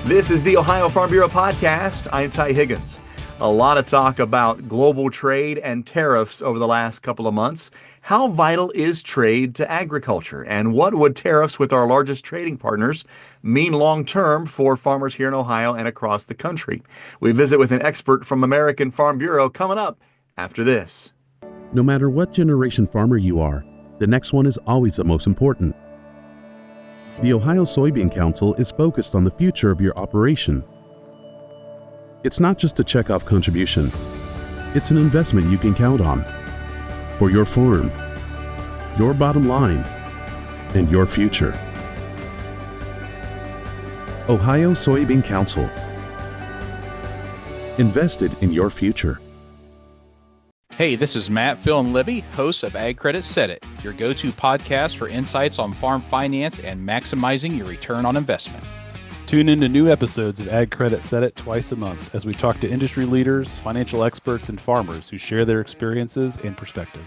This is the Ohio Farm Bureau podcast. I'm Ty Higgins. A lot of talk about global trade and tariffs over the last couple of months. How vital is trade to agriculture? And what would tariffs with our largest trading partners mean long term for farmers here in Ohio and across the country? We visit with an expert from American Farm Bureau coming up after this. No matter what generation farmer you are, the next one is always the most important. The Ohio Soybean Council is focused on the future of your operation. It's not just a checkoff contribution. It's an investment you can count on for your farm, your bottom line, and your future. Ohio Soybean Council. Invested in your future. Hey, this is Matt, Phil, and Libby, hosts of Ag Credit Set It, your go-to podcast for insights on farm finance and maximizing your return on investment. Tune in to new episodes of Ag Credit Set It twice a month as we talk to industry leaders, financial experts, and farmers who share their experiences and perspective.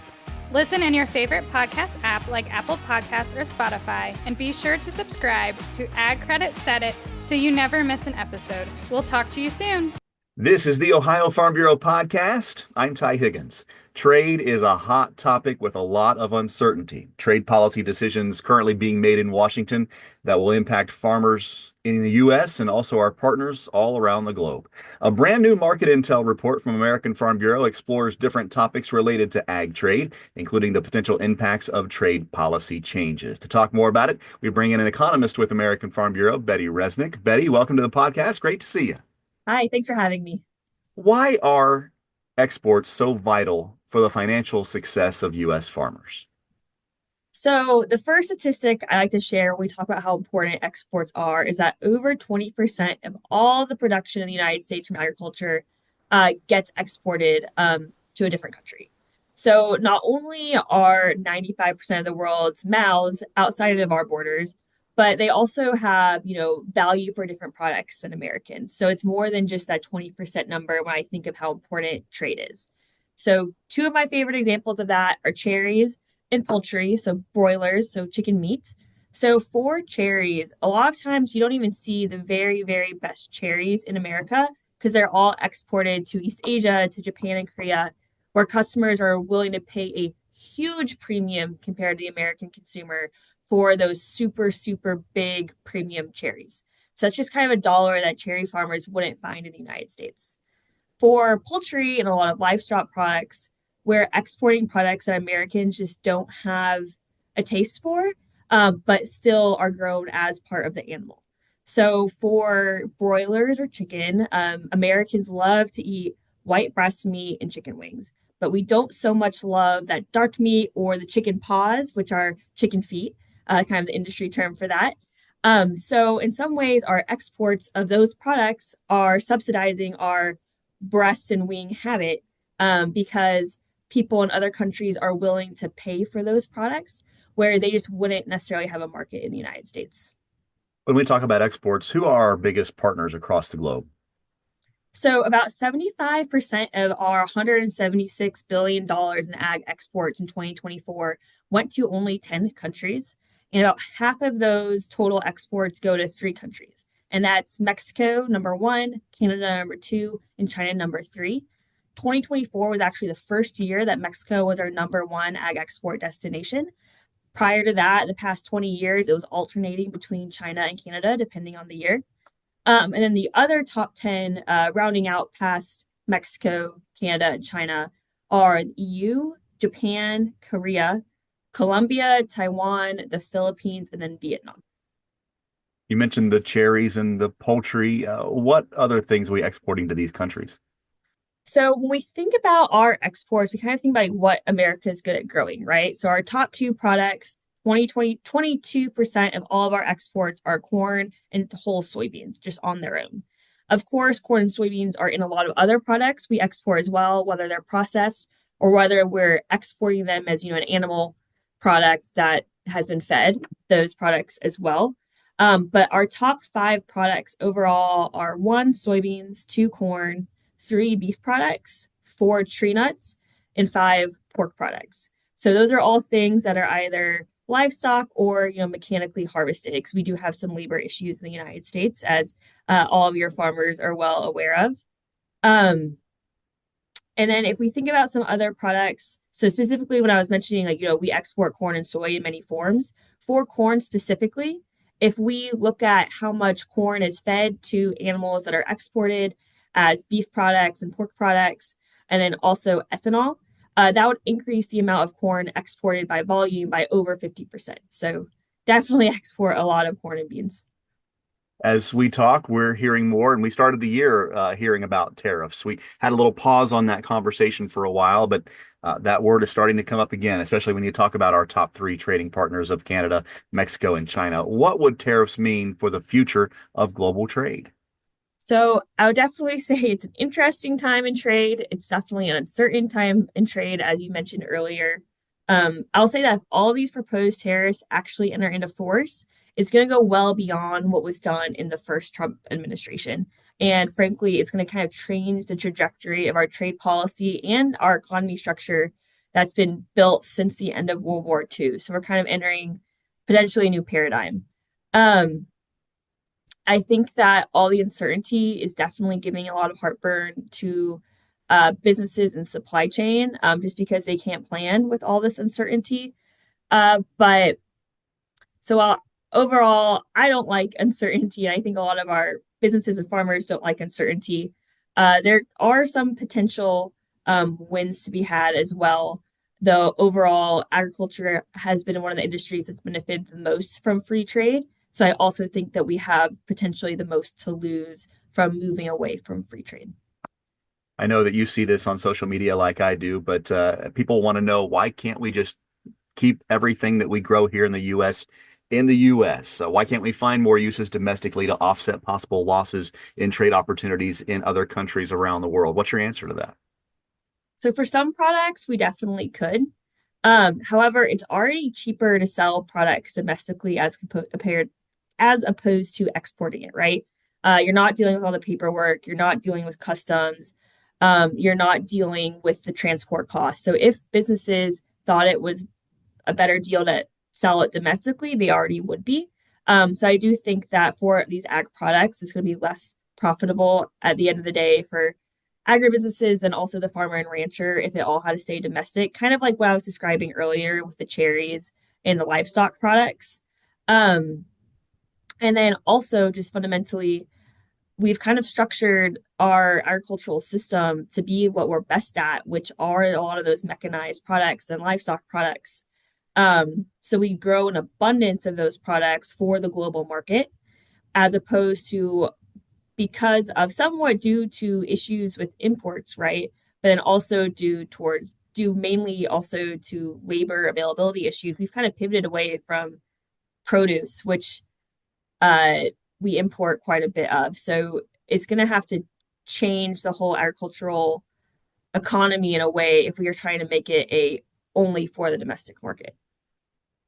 Listen in your favorite podcast app like Apple Podcasts or Spotify, and be sure to subscribe to Ag Credit Set It so you never miss an episode. We'll talk to you soon. This is the Ohio Farm Bureau podcast. I'm Ty Higgins. Trade is a hot topic with a lot of uncertainty. Trade policy decisions currently being made in Washington that will impact farmers in the U.S. and also our partners all around the globe. A brand new market intel report from American Farm Bureau explores different topics related to ag trade, including the potential impacts of trade policy changes. To talk more about it, we bring in an economist with American Farm Bureau, Betty Resnick. Betty, welcome to the podcast. Great to see you. Hi, thanks for having me. Why are exports so vital for the financial success of U.S. farmers? So the first statistic I like to share when we talk about how important exports are is that over 20% of all the production in the United States from agriculture gets exported to a different country. So not only are 95% of the world's mouths outside of our borders, but they also have, value for different products than Americans. So it's more than just that 20% number when I think of how important trade is. So two of my favorite examples of that are cherries and poultry, so broilers, so chicken meat. So for cherries, a lot of times you don't even see the very, very best cherries in America because they're all exported to East Asia, to Japan and Korea, where customers are willing to pay a huge premium compared to the American consumer for those super, super big premium cherries. So that's just kind of a dollar that cherry farmers wouldn't find in the United States. For poultry and a lot of livestock products, we're exporting products that Americans just don't have a taste for, but still are grown as part of the animal. So for broilers or chicken, Americans love to eat white breast meat and chicken wings, but we don't so much love that dark meat or the chicken paws, which are chicken feet. Kind of the industry term for that. So in some ways, our exports of those products are subsidizing our breast and wing habit because people in other countries are willing to pay for those products where they just wouldn't necessarily have a market in the United States. When we talk about exports, who are our biggest partners across the globe? So about 75% of our $176 billion in ag exports in 2024 went to only 10 countries. And about half of those total exports go to 3 countries. And that's Mexico, number 1, Canada, number 2, and China, number 3. 2024 was actually the first year that Mexico was our number 1 ag export destination. Prior to that, the past 20 years, it was alternating between China and Canada, depending on the year. And then the other top 10, rounding out past Mexico, Canada, and China, are the EU, Japan, Korea, Colombia, Taiwan, the Philippines, and then Vietnam. You mentioned the cherries and the poultry. What other things are we exporting to these countries? So when we think about our exports, we kind of think about what America is good at growing, right? So our top 2 products, 22% of all of our exports are corn and whole soybeans, just on their own. Of course, corn and soybeans are in a lot of other products we export as well, whether they're processed or whether we're exporting them as, an animal product that has been fed, those products as well. But our top 5 products overall are 1, soybeans, 2, corn, 3, beef products, 4, tree nuts, and 5, pork products. So those are all things that are either livestock or, mechanically harvested, because we do have some labor issues in the United States, as all of your farmers are well aware of. Um, and then if we think about some other products, so specifically when I was mentioning, like, we export corn and soy in many forms. For corn specifically, if we look at how much corn is fed to animals that are exported as beef products and pork products, and then also ethanol, that would increase the amount of corn exported by volume by over 50%. So definitely export a lot of corn and beans. As we talk, we're hearing more, and we started the year hearing about tariffs. We had a little pause on that conversation for a while, but that word is starting to come up again, especially when you talk about our top three trading partners of Canada, Mexico, and China. What would tariffs mean for the future of global trade? So I would definitely say it's an interesting time in trade. It's definitely an uncertain time in trade, as you mentioned earlier. I'll say that if all these proposed tariffs actually enter into force, it's going to go well beyond what was done in the first Trump administration. And frankly, it's going to kind of change the trajectory of our trade policy and our economy structure that's been built since the end of World War II. So we're kind of entering potentially a new paradigm. Um, I think that all the uncertainty is definitely giving a lot of heartburn to businesses and supply chain, just because they can't plan with all this uncertainty. But so overall, I don't like uncertainty. And I think a lot of our businesses and farmers don't like uncertainty. There are some potential wins to be had as well. Though overall, agriculture has been one of the industries that's benefited the most from free trade. So I also think that we have potentially the most to lose from moving away from free trade. I know that you see this on social media like I do, but people want to know, why can't we just keep everything that we grow here in the U.S. in the U.S.? So why can't we find more uses domestically to offset possible losses in trade opportunities in other countries around the world? What's your answer to that? So for some products, we definitely could. However, it's already cheaper to sell products domestically as opposed to exporting it, right? You're not dealing with all the paperwork, you're not dealing with customs, you're not dealing with the transport costs. So if businesses thought it was a better deal to sell it domestically, they already would be. So I do think that for these ag products, it's going to be less profitable at the end of the day for agribusinesses and also the farmer and rancher if it all had to stay domestic, kind of like what I was describing earlier with the cherries and the livestock products. Um, and then also just fundamentally, we've kind of structured our agricultural system to be what we're best at, which are a lot of those mechanized products and livestock products. So we grow an abundance of those products for the global market, as opposed to, because of somewhat due to issues with imports, right? But then also due mainly also to labor availability issues, we've kind of pivoted away from produce, which uh, we import quite a bit of. So it's going to have to change the whole agricultural economy in a way if we are trying to make it a only for the domestic market.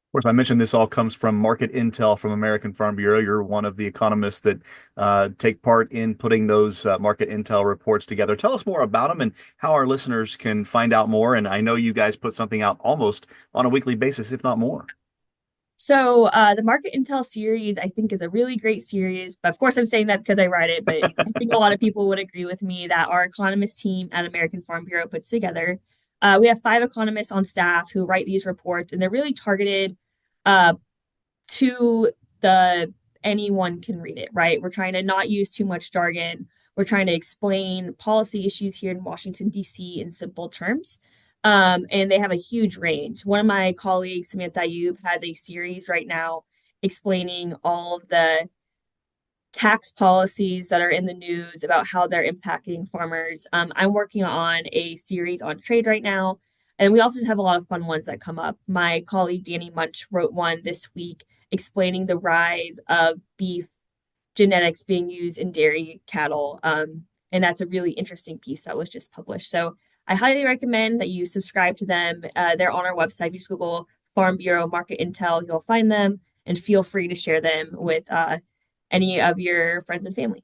Of course, I mentioned this all comes from market intel from American Farm Bureau. You're one of the economists that take part in putting those market intel reports together. Tell us more about them and how our listeners can find out more. And I know you guys put something out almost on a weekly basis, if not more. So the Market Intel series, I think, is a really great series. But of course, I'm saying that because I write it. But I think a lot of people would agree with me that our economist team at American Farm Bureau puts together. We have 5 economists on staff who write these reports, and they're really targeted uh, to the anyone can read it, right? We're trying to not use too much jargon. We're trying to explain policy issues here in Washington, D.C. in simple terms. And they have a huge range. One of my colleagues, Samantha Ayub, has a series right now explaining all of the tax policies that are in the news about how they're impacting farmers. I'm working on a series on trade right now. And we also have a lot of fun ones that come up. My colleague Danny Munch wrote one this week explaining the rise of beef genetics being used in dairy cattle. And that's a really interesting piece that was just published. So I highly recommend that you subscribe to them. They're on our website. If you just Google Farm Bureau Market Intel, you'll find them, and feel free to share them with any of your friends and family.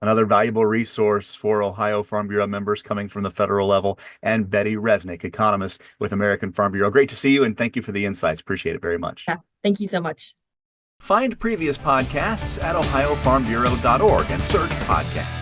Another valuable resource for Ohio Farm Bureau members coming from the federal level, and Betty Resnick, economist with American Farm Bureau. Great to see you, and thank you for the insights. Appreciate it very much. Yeah, thank you so much. Find previous podcasts at ohiofarmbureau.org and search podcast.